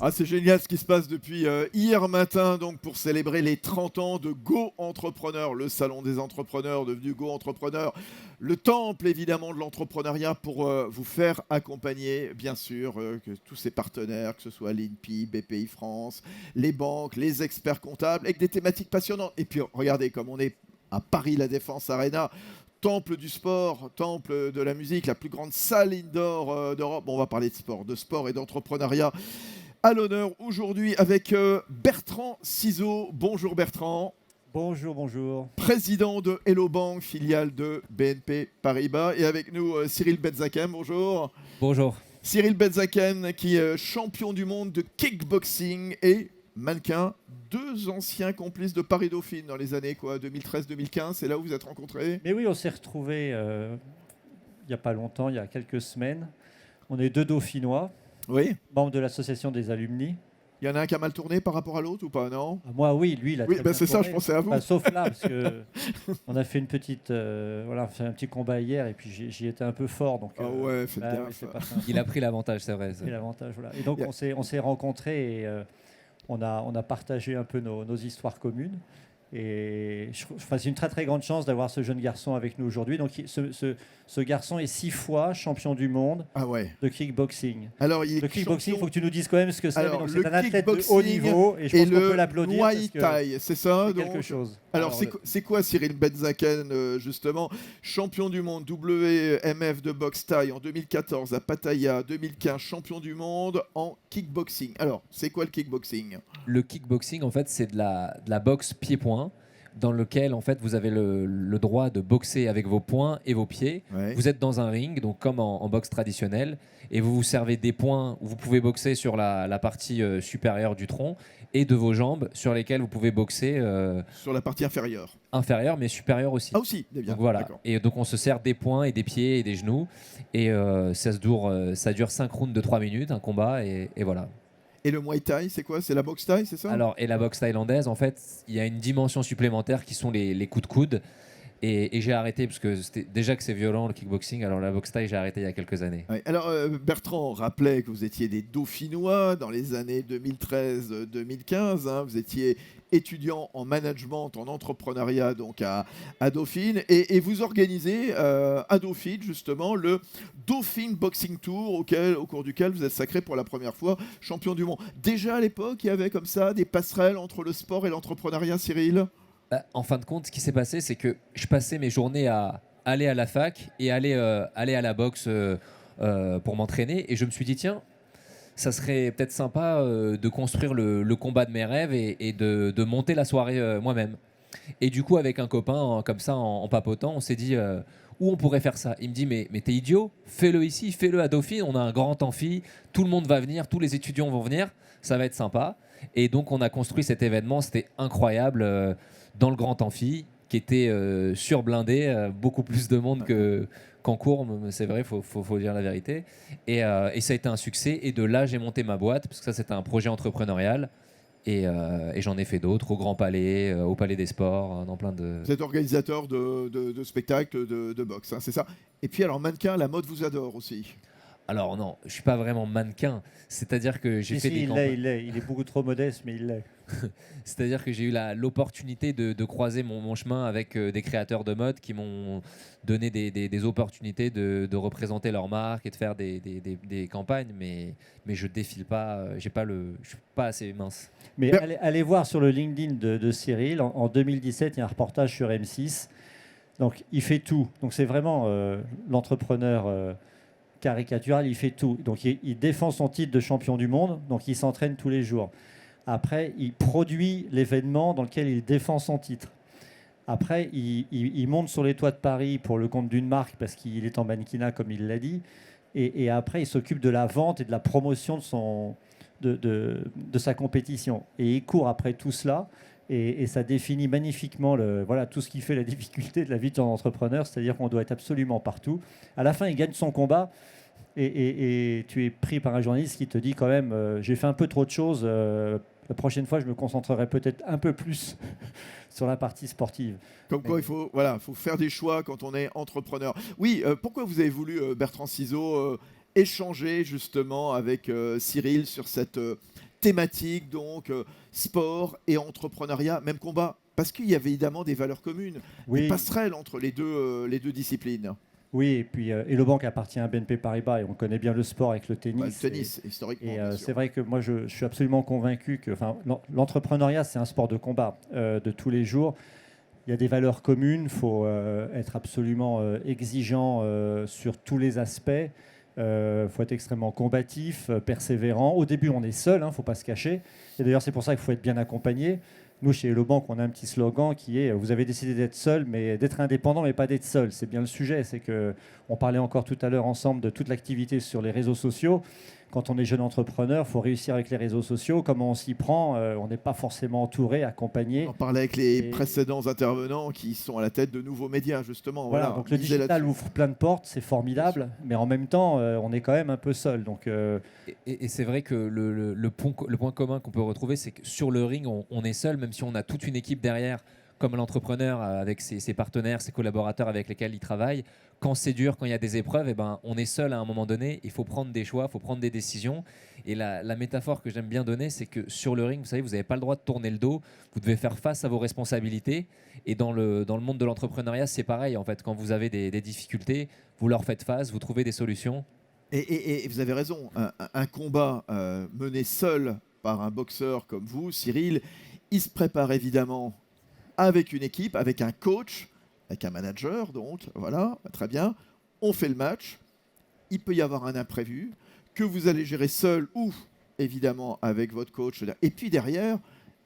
Ah, c'est génial ce qui se passe depuis hier matin donc pour célébrer les 30 ans de Go Entrepreneur, le salon des entrepreneurs devenu Go Entrepreneur, le temple évidemment de l'entrepreneuriat pour vous faire accompagner bien sûr que tous ces partenaires, que ce soit l'INPI, BPI France, les banques, les experts comptables, avec des thématiques passionnantes. Et puis regardez comme on est à Paris La Défense Arena, temple du sport, temple de la musique, la plus grande salle indoor d'Europe. Bon, on va parler de sport et d'entrepreneuriat à l'honneur aujourd'hui avec Bertrand Ciseaux. Bonjour Bertrand. Bonjour, bonjour. Président de Hello Bank, filiale de BNP Paribas. Et avec nous Cyril Benzaken. Bonjour. Bonjour. Cyril Benzaken qui est champion du monde de kickboxing et mannequin. Deux anciens complices de Paris-Dauphine dans les années 2013-2015. C'est là où vous êtes rencontrés. Mais oui, on s'est retrouvés il n'y a pas longtemps, il y a quelques semaines. On est deux Dauphinois. Oui. Membre de l'association des alumni. Il y en a un qui a mal tourné par rapport à l'autre ou pas, non? Moi, oui, lui, il a oui, très bien c'est tourné. ça, je pensais à vous. Sauf là, parce qu'on a fait une petite, on a fait un petit combat hier et puis j'y étais un peu fort. Donc, ah ouais, faites bien. Il a pris l'avantage, c'est vrai. Il a l'avantage, voilà. Et donc, on s'est rencontrés et on a partagé un peu nos histoires communes. Et c'est une très très grande chance d'avoir ce jeune garçon avec nous aujourd'hui. Donc ce garçon est 6 fois champion du monde de kickboxing. Alors, le kickboxing, il faut que tu nous dises quand même ce que c'est. C'est un athlète de haut niveau et je pense qu'on peut l'applaudir. Muay Thai, c'est ça donc, quelque chose. Alors c'est quoi Cyril Benzaken, justement, champion du monde WMF de boxe thaï en 2014 à Pattaya, 2015 champion du monde en kickboxing. Alors, c'est quoi le kickboxing? Le kickboxing, en fait, c'est de la boxe pied-point, dans lequel en fait vous avez le droit de boxer avec vos poings et vos pieds. Ouais. Vous êtes dans un ring, donc comme en boxe traditionnelle, et vous vous servez des poings où vous pouvez boxer sur la partie supérieure du tronc et de vos jambes sur lesquelles vous pouvure boxer sur la partie inférieure. Inférieure, mais supérieure aussi. Ah aussi, bien. Donc voilà. Et donc on se sert des poings et des pieds et des genoux, et ça dure 5 rounds de 3 minutes, un combat, et voilà. Et le Muay Thai, c'est quoi? C'est la boxe thaï, c'est ça? Alors, et la boxe thaïlandaise, en fait, il y a une dimension supplémentaire qui sont les coups de coude. Et j'ai arrêté, parce que déjà que c'est violent le kickboxing, alors la boxe thaï, j'ai arrêté il y a quelques années. Ouais. Alors, Bertrand rappelait que vous étiez des Dauphinois dans les années 2013-2015. Hein, vous étiez étudiant en management, en entrepreneuriat donc à Dauphine. Et vous organisez à Dauphine, justement, le Dauphine Boxing Tour, au cours duquel vous êtes sacré pour la première fois champion du monde. Déjà à l'époque, il y avait comme ça des passerelles entre le sport et l'entrepreneuriat, Cyril? En fin de compte, ce qui s'est passé, c'est que je passais mes journées à aller à la fac et aller à la boxe pour m'entraîner. Et je me suis dit, tiens, ça serait peut-être sympa de construire le combat de mes rêves et de monter la soirée moi-même. Et du coup, avec un copain, comme ça, en papotant, on s'est dit, où on pourrait faire ça? Il me dit, mais t'es idiot, fais-le ici, fais-le à Dauphine, on a un grand amphi, tout le monde va venir, tous les étudiants vont venir, ça va être sympa. Et donc, on a construit cet événement, c'était incroyable, dans le grand amphi, qui était surblindé, beaucoup plus de monde qu'en cours, c'est vrai, faut dire la vérité. Et ça a été un succès, et de là, j'ai monté ma boîte, parce que ça, c'était un projet entrepreneurial. Et j'en ai fait d'autres, au Grand Palais, au Palais des Sports, dans plein de... Vous êtes organisateur de spectacles, de boxe, hein, c'est ça? Et puis alors, mannequin, la mode vous adore aussi. Alors non, je ne suis pas vraiment mannequin, c'est-à-dire que j'ai fait des campagnes... Il est beaucoup trop modeste, mais il l'est. C'est-à-dire que j'ai eu l'opportunité de croiser mon chemin avec des créateurs de mode qui m'ont donné des opportunités de représenter leur marque et de faire des campagnes, mais je défile pas, je suis pas assez mince. Mais allez voir sur le LinkedIn de Cyril, en 2017, il y a un reportage sur M6, donc il fait tout, donc c'est vraiment l'entrepreneur... caricatural, il fait tout. Donc il défend son titre de champion du monde, donc il s'entraîne tous les jours. Après, il produit l'événement dans lequel il défend son titre. Après, il monte sur les toits de Paris pour le compte d'une marque parce qu'il est en mannequinat, comme il l'a dit. Et après, il s'occupe de la vente et de la promotion de sa compétition. Et il court après tout cela. Et ça définit magnifiquement tout ce qui fait la difficulté de la vie d'un entrepreneur, c'est-à-dire qu'on doit être absolument partout. À la fin, il gagne son combat et tu es pris par un journaliste qui te dit quand même j'ai fait un peu trop de choses, la prochaine fois je me concentrerai peut-être un peu plus sur la partie sportive. Comme quoi, il faut faire des choix quand on est entrepreneur. Oui, pourquoi vous avez voulu, Bertrand Ciseaux, échanger justement avec Cyril sur cette thématique, donc sport et entrepreneuriat, même combat, parce qu'il y avait évidemment des valeurs communes, des Oui, passerelles entre les deux disciplines. oui, et puis Hello Bank appartient à BNP Paribas et on connaît bien le sport avec le Bah, le tennis. tennis, historiquement, Et bien sûr. c'est vrai que moi, je suis absolument convaincu que l'entrepreneuriat, c'est un sport de combat de tous les jours. Il y a des valeurs communes, il faut être absolument exigeant sur tous les aspects. Il faut être extrêmement combatif, persévérant. Au début, on est seul, il ne faut pas se cacher. Et d'ailleurs, c'est pour ça qu'il faut être bien accompagné. Nous, chez Hello Bank, on a un petit slogan qui est vous avez décidé d'être seul, mais d'être indépendant, mais pas d'être seul. C'est bien le sujet. C'est que on parlait encore tout à l'heure ensemble de toute l'activité sur les réseaux sociaux. Quand on est jeune entrepreneur, il faut réussir avec les réseaux sociaux. Comment on s'y prend on n'est pas forcément entouré, accompagné. On parlait avec les Et précédents intervenants qui sont à la tête de nouveaux médias, justement. voilà, Voilà, donc le misez digital là-dessus. ouvre plein de portes, c'est formidable, mais en même temps, on est quand même un peu seul. Donc, Et c'est vrai que le point commun qu'on peut retrouver, c'est que sur le ring, on est seul, même si on a toute une équipe derrière, comme l'entrepreneur avec ses partenaires, ses collaborateurs avec lesquels il travaille. Quand c'est dur, quand il y a des épreuves, eh ben, on est seul à un moment donné. Il faut prendre des choix, il faut prendre des décisions. Et la métaphore que j'aime bien donner, c'est que sur le ring, vous savez, vous n'avez pas le droit de tourner le dos. Vous devez faire face à vos responsabilités. Et dans le monde de l'entrepreneuriat, c'est pareil. En fait, quand vous avez des difficultés, vous leur faites face, vous trouvez des solutions. Et vous avez raison, un combat mené seul par un boxeur comme vous, Cyril, il se prépare évidemment avec une équipe, avec un coach, avec un manager, donc voilà, très bien. On fait le match, il peut y avoir un imprévu que vous allez gérer seul ou évidemment avec votre coach. Et puis derrière,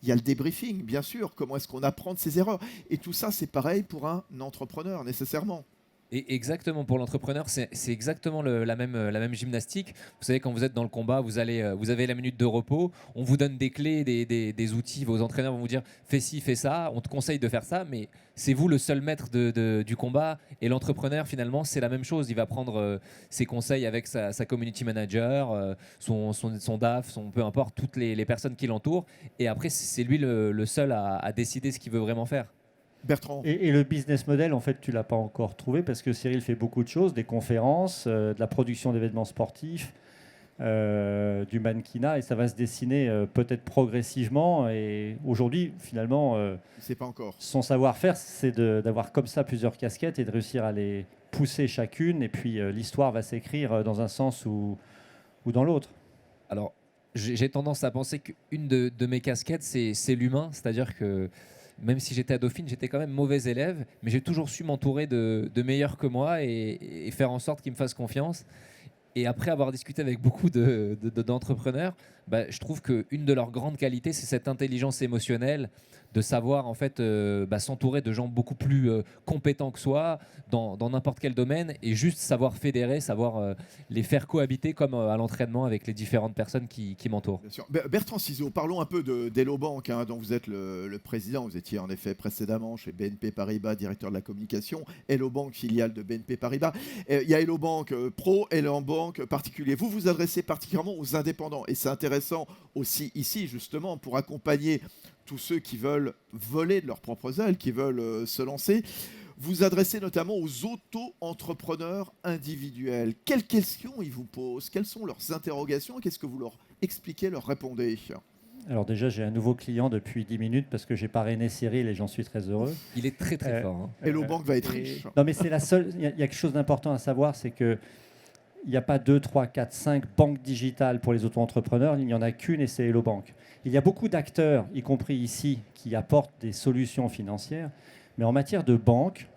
il y a le débriefing, bien sûr. Comment est-ce qu'on apprend de ses erreurs? Et tout ça, c'est pareil pour un entrepreneur, nécessairement. Et exactement, pour l'entrepreneur, c'est exactement la même gymnastique. Vous savez, quand vous êtes dans le combat, vous avez la minute de repos, on vous donne des clés, des outils, vos entraîneurs vont vous dire fais ci, fais ça, on te conseille de faire ça, mais c'est vous le seul maître du combat. Et l'entrepreneur, finalement, c'est la même chose. Il va prendre ses conseils avec sa community manager, son DAF, peu importe, toutes les personnes qui l'entourent. Et après, c'est lui le seul à décider ce qu'il veut vraiment faire. Bertrand, et le business model, en fait, tu l'as pas encore trouvé parce que Cyril fait beaucoup de choses, des conférences, de la production d'événements sportifs, du mannequinat, et ça va se dessiner peut-être progressivement. Et aujourd'hui, finalement, c'est pas encore. son savoir-faire, c'est d'avoir comme ça plusieurs casquettes et de réussir à les pousser chacune. Et puis l'histoire va s'écrire dans un sens ou dans l'autre. Alors, j'ai tendance à penser qu'une de mes casquettes, c'est l'humain. C'est-à-dire que même si j'étais à Dauphine, j'étais quand même mauvais élève, mais j'ai toujours su m'entourer de meilleurs que moi et faire en sorte qu'ils me fassent confiance. Et après avoir discuté avec beaucoup d'entrepreneurs, bah, je trouve qu'une de leurs grandes qualités, c'est cette intelligence émotionnelle, de savoir en fait s'entourer de gens beaucoup plus compétents que soi dans n'importe quel domaine et juste savoir fédérer, savoir les faire cohabiter comme à l'entraînement avec les différentes personnes qui m'entourent. Bien sûr. Bertrand Ciseaux, parlons un peu d'Hello Bank, hein, dont vous êtes le président. Vous étiez en effet précédemment chez BNP Paribas, directeur de la communication. Hello Bank, filiale de BNP Paribas. Il y a Hello Bank Pro, Hello Bank particulier. Vous vous adressez particulièrement aux indépendants. Et c'est intéressant aussi ici, justement, pour accompagner tous ceux qui veulent voler de leurs propres ailes, qui veulent se lancer. Vous adressez notamment aux auto-entrepreneurs individuels. Quelles questions ils vous posent? Quelles sont leurs interrogations? Qu'est-ce que vous leur expliquez, leur répondez? Alors déjà, j'ai un nouveau client depuis 10 minutes parce que j'ai parrainé Cyril et j'en suis très heureux. Il est très très fort. Hein. Hello Bank va être riche. Non, mais c'est la seule. Il y a quelque chose d'important à savoir, c'est que il n'y a pas 2, 3, 4, 5 banques digitales pour les auto-entrepreneurs. Il n'y en a qu'une et c'est Hello Bank. Il y a beaucoup d'acteurs, y compris ici, qui apportent des solutions financières. Mais en matière de banque,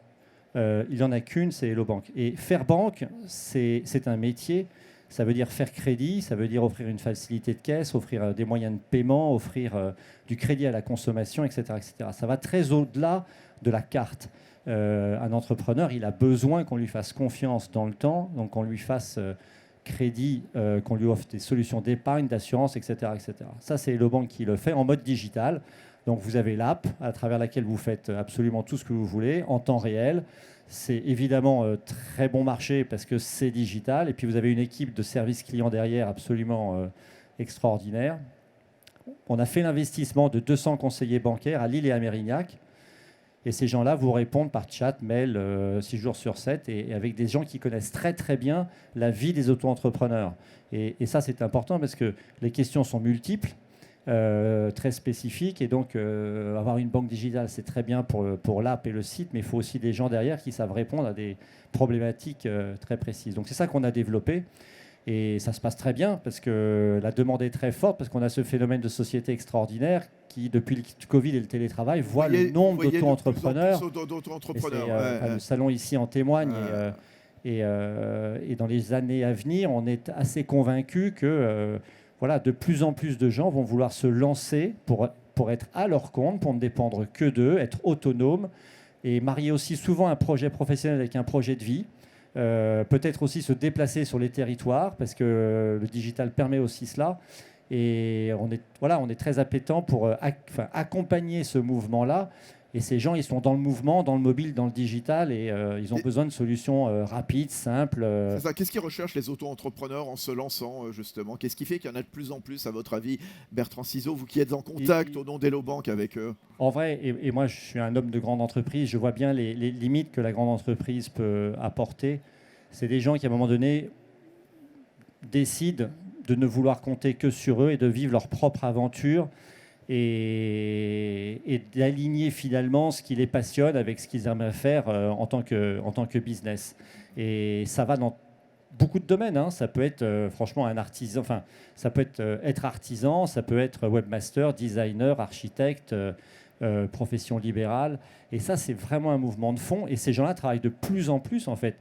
il n'y en a qu'une, c'est Hello Bank. Et faire banque, c'est un métier. Ça veut dire faire crédit, ça veut dire offrir une facilité de caisse, offrir des moyens de paiement, offrir du crédit à la consommation, etc., etc. Ça va très au-delà de la carte. Un entrepreneur, il a besoin qu'on lui fasse confiance dans le temps, donc qu'on lui fasse crédit, qu'on lui offre des solutions d'épargne, d'assurance, etc., etc. Ça, c'est Hello Bank qui le fait en mode digital. Donc vous avez l'app à travers laquelle vous faites absolument tout ce que vous voulez en temps réel. C'est évidemment très bon marché parce que c'est digital. Et puis vous avez une équipe de service client derrière absolument extraordinaire. On a fait l'investissement de 200 conseillers bancaires à Lille et à Mérignac. Et ces gens-là vous répondent par chat, mail, 6 jours sur 7, et avec des gens qui connaissent très très bien la vie des auto-entrepreneurs. Et ça, c'est important parce que les questions sont multiples. très spécifiques. Et donc, avoir une banque digitale, c'est très bien pour l'app et le site, mais il faut aussi des gens derrière qui savent répondre à des problématiques très précises. Donc, c'est ça qu'on a développé. Et ça se passe très bien parce que la demande est très forte, parce qu'on a ce phénomène de société extraordinaire qui, depuis le Covid et le télétravail, voit le nombre d'auto-entrepreneurs. Le salon ici en témoigne. Et dans les années à venir, on est assez convaincus que de plus en plus de gens vont vouloir se lancer pour être à leur compte, pour ne dépendre que d'eux, être autonomes et marier aussi souvent un projet professionnel avec un projet de vie. Peut-être aussi se déplacer sur les territoires parce que le digital permet aussi cela. Et on est très appétant pour accompagner ce mouvement-là. Et ces gens, ils sont dans le mouvement, dans le mobile, dans le digital, et ils ont besoin de solutions rapides, simples. C'est ça. Qu'est-ce qu'ils recherchent les auto-entrepreneurs en se lançant, justement? Qu'est-ce qui fait qu'il y en a de plus en plus, à votre avis, Bertrand Ciseaux, vous qui êtes en contact au nom d'Hello Bank avec eux? En vrai, et moi je suis un homme de grande entreprise, je vois bien les limites que la grande entreprise peut apporter. C'est des gens qui, à un moment donné, décident de ne vouloir compter que sur eux et de vivre leur propre aventure. Et d'aligner finalement ce qui les passionne avec ce qu'ils aimeraient faire en tant que business. Et ça va dans beaucoup de domaines. Hein. Ça peut être franchement un artisan, ça peut être artisan, ça peut être webmaster, designer, architecte, profession libérale. Et ça, c'est vraiment un mouvement de fond. Et ces gens-là travaillent de plus en plus, en fait,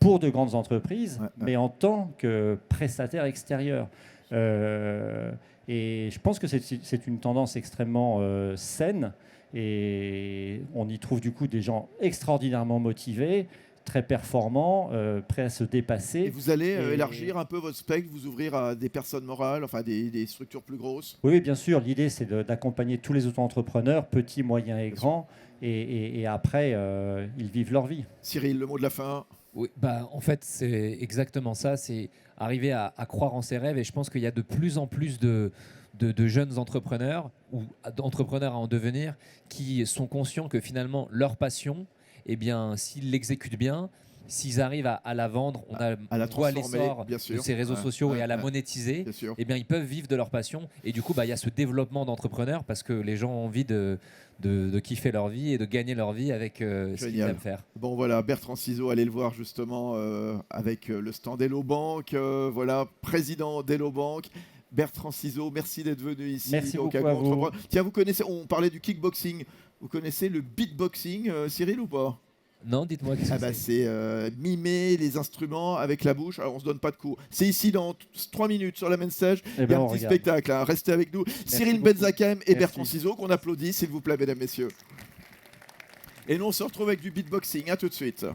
pour de grandes entreprises, mais en tant que prestataires extérieurs. Et je pense que c'est une tendance extrêmement saine, et on y trouve du coup des gens extraordinairement motivés, très performants, prêts à se dépasser. Et vous allez élargir un peu votre spectre, vous ouvrir à des personnes morales, enfin des structures plus grosses? Oui, bien sûr. L'idée, c'est d'accompagner tous les auto-entrepreneurs, petits, moyens et grands, et après, ils vivent leur vie. Cyril, le mot de la fin? Oui, en fait, c'est exactement ça. C'est arriver à croire en ses rêves. Et je pense qu'il y a de plus en plus de jeunes entrepreneurs ou d'entrepreneurs à en devenir qui sont conscients que finalement, leur passion, eh bien, s'ils l'exécutent bien, s'ils arrivent à la vendre, on voit l'essor de ces réseaux sociaux et à la monétiser, eh bien, ils peuvent vivre de leur passion. Et du coup, il y a ce développement d'entrepreneurs parce que les gens ont envie de kiffer leur vie et de gagner leur vie avec ce qu'ils aiment faire. Bon, voilà, Bertrand Ciseaux, allez le voir justement avec le stand Hello Bank, président d'Hello Bank. Bertrand Ciseaux, merci d'être venu ici. Merci beaucoup à vous. Tiens, vous connaissez, on parlait du kickboxing, vous connaissez le beatboxing, Cyril, ou pas? Non, dites-moi qu'est-ce que c'est. C'est mimer les instruments avec la bouche. Alors on se donne pas de cours. C'est ici dans 3 minutes sur la main stage. Il y a un petit spectacle. Hein. Restez avec nous. Cyril Benzakem et Bertrand Ciseaux, qu'on applaudit, s'il vous plaît, mesdames, messieurs. Et nous on se retrouve avec du beatboxing. À tout de suite.